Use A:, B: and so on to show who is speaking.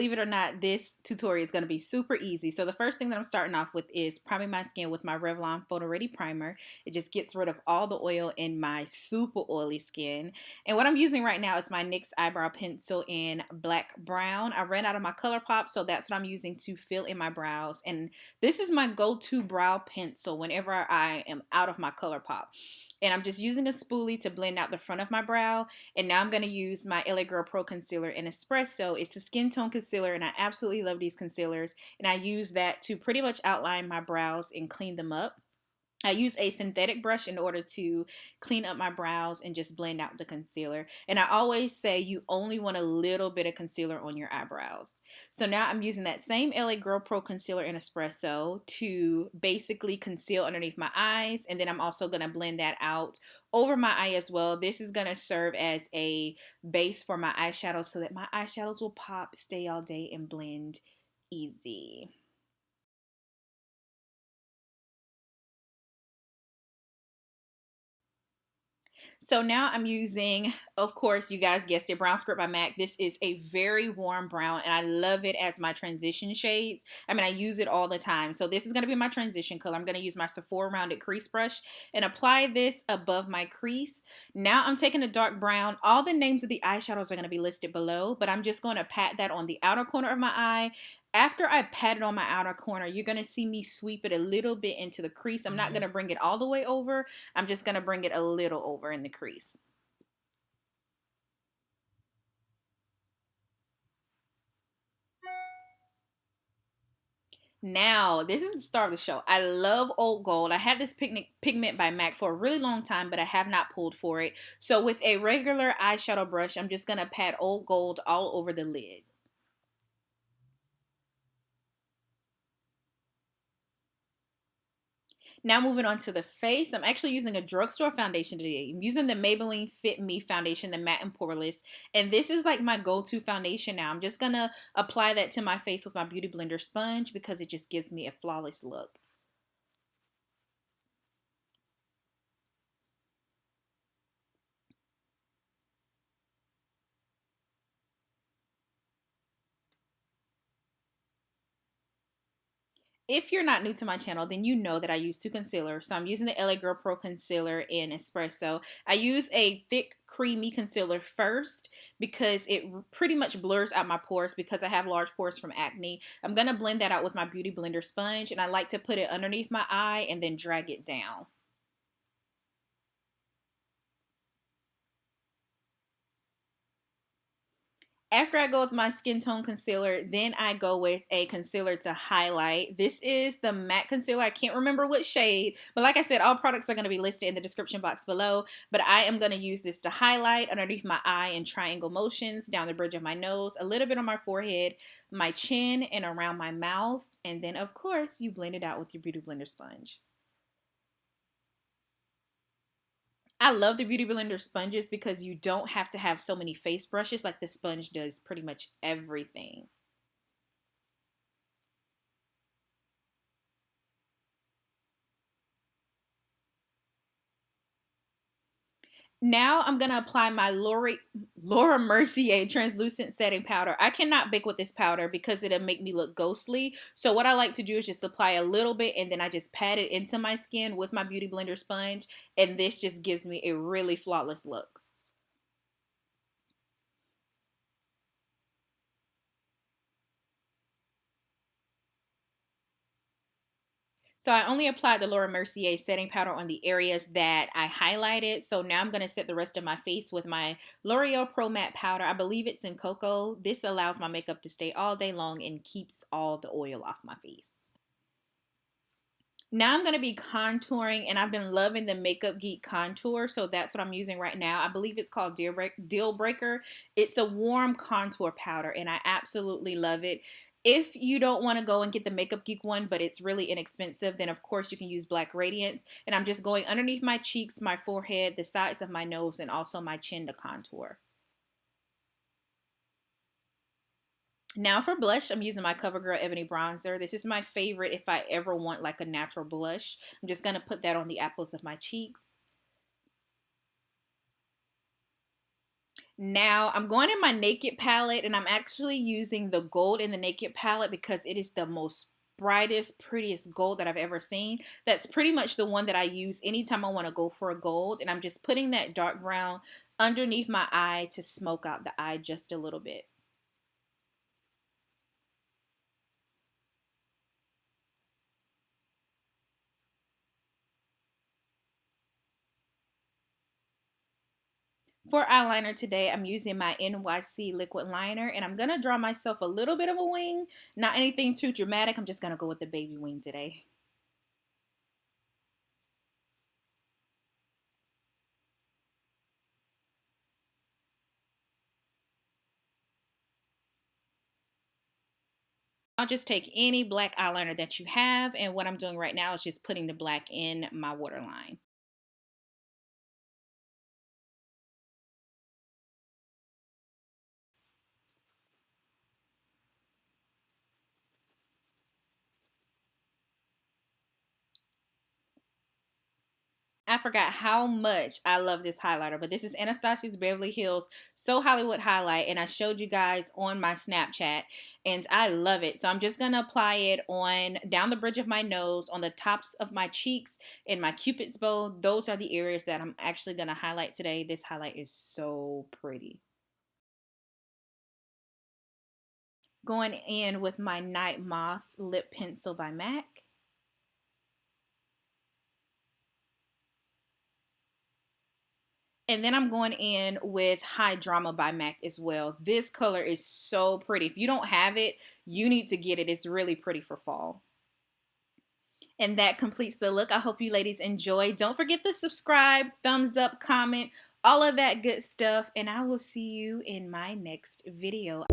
A: believe it or not, this tutorial is going to be super easy. So the first thing that I'm starting off with is priming my skin with my Revlon Photo Ready Primer. It just gets rid of all the oil in my super oily skin. And what I'm using right now is my NYX Eyebrow Pencil in Black Brown. I ran out of my ColourPop, so that's what I'm using to fill in my brows. And this is my go-to brow pencil whenever I am out of my ColourPop. And I'm just using a spoolie to blend out the front of my brow. And now I'm going to use my LA Girl Pro Concealer in Espresso. It's a skin tone concealer, and I absolutely love these concealers. And I use that to pretty much outline my brows and clean them up. I use a synthetic brush in order to clean up my brows and just blend out the concealer. And I always say you only want a little bit of concealer on your eyebrows. So now I'm using that same LA Girl Pro Concealer in Espresso to basically conceal underneath my eyes. And then I'm also going to blend that out over my eye as well. This is going to serve as a base for my eyeshadows so that my eyeshadows will pop, stay all day, and blend easy. So now I'm using, of course, you guys guessed it, Brown Script by MAC. This is a very warm brown, and I love it as my transition shades. I mean, I use it all the time. So this is going to be my transition color. I'm going to use my Sephora Rounded Crease Brush and apply this above my crease. Now I'm taking a dark brown. All the names of the eyeshadows are going to be listed below, but I'm just going to pat that on the outer corner of my eye. After I pat it on my outer corner, you're going to see me sweep it a little bit into the crease. I'm not going to bring it all the way over. I'm just going to bring it a little over in the crease. Now, this is the star of the show. I love Old Gold. I had this pigment by MAC for a really long time, but I have not pulled for it. So with a regular eyeshadow brush, I'm just going to pat Old Gold all over the lid. Now moving on to the face, I'm actually using a drugstore foundation today. I'm using the Maybelline Fit Me foundation, the matte and poreless, and this is like my go-to foundation now. I'm just gonna apply that to my face with my Beauty Blender sponge because it just gives me a flawless look. If you're not new to my channel, then you know that I use two concealers. So I'm using the LA Girl Pro Concealer in Espresso. I use a thick, creamy concealer first because it pretty much blurs out my pores because I have large pores from acne. I'm going to blend that out with my Beauty Blender sponge, and I like to put it underneath my eye and then drag it down. After I go with my skin tone concealer, then I go with a concealer to highlight. This is the matte concealer. I can't remember what shade, but like I said, all products are going to be listed in the description box below. But I am going to use this to highlight underneath my eye in triangle motions, down the bridge of my nose, a little bit on my forehead, my chin, and around my mouth. And then, of course, you blend it out with your Beauty Blender sponge. I love the Beauty Blender sponges because you don't have to have so many face brushes. Like the sponge does pretty much everything. Now I'm going to apply my Laura Mercier translucent setting powder. I cannot bake with this powder because it'll make me look ghostly. So what I like to do is just apply a little bit and then I just pat it into my skin with my Beauty Blender sponge. And this just gives me a really flawless look. So I only applied the Laura Mercier setting powder on the areas that I highlighted. So now I'm going to set the rest of my face with my L'Oreal Pro Matte Powder. I believe it's in cocoa. This allows my makeup to stay all day long and keeps all the oil off my face. Now I'm going to be contouring, and I've been loving the Makeup Geek contour, so that's what I'm using right now. I believe it's called Deal Breaker. It's a warm contour powder, and I absolutely love it. If you don't want to go and get the Makeup Geek one, but it's really inexpensive, then of course you can use Black Radiance. And I'm just going underneath my cheeks, my forehead, the sides of my nose, and also my chin to contour. Now for blush, I'm using my CoverGirl Ebony Bronzer. This is my favorite if I ever want like a natural blush. I'm just going to put that on the apples of my cheeks. Now I'm going in my Naked palette, and I'm actually using the gold in the Naked palette because it is the most brightest, prettiest gold that I've ever seen. That's pretty much the one that I use anytime I want to go for a gold. And I'm just putting that dark brown underneath my eye to smoke out the eye just a little bit. For eyeliner today, I'm using my NYC liquid liner, and I'm going to draw myself a little bit of a wing. Not anything too dramatic. I'm just going to go with the baby wing today. I'll just take any black eyeliner that you have, and what I'm doing right now is just putting the black in my waterline. I forgot how much I love this highlighter, but this is Anastasia's Beverly Hills So Hollywood Highlight, and I showed you guys on my Snapchat, and I love it. So I'm just going to apply it on down the bridge of my nose, on the tops of my cheeks, and my cupid's bow. Those are the areas that I'm actually going to highlight today. This highlight is so pretty. Going in with my Night Moth lip pencil by MAC. And then I'm going in with High Drama by MAC as well. This color is so pretty. If you don't have it, you need to get it. It's really pretty for fall. And that completes the look. I hope you ladies enjoy. Don't forget to subscribe, thumbs up, comment, all of that good stuff. And I will see you in my next video.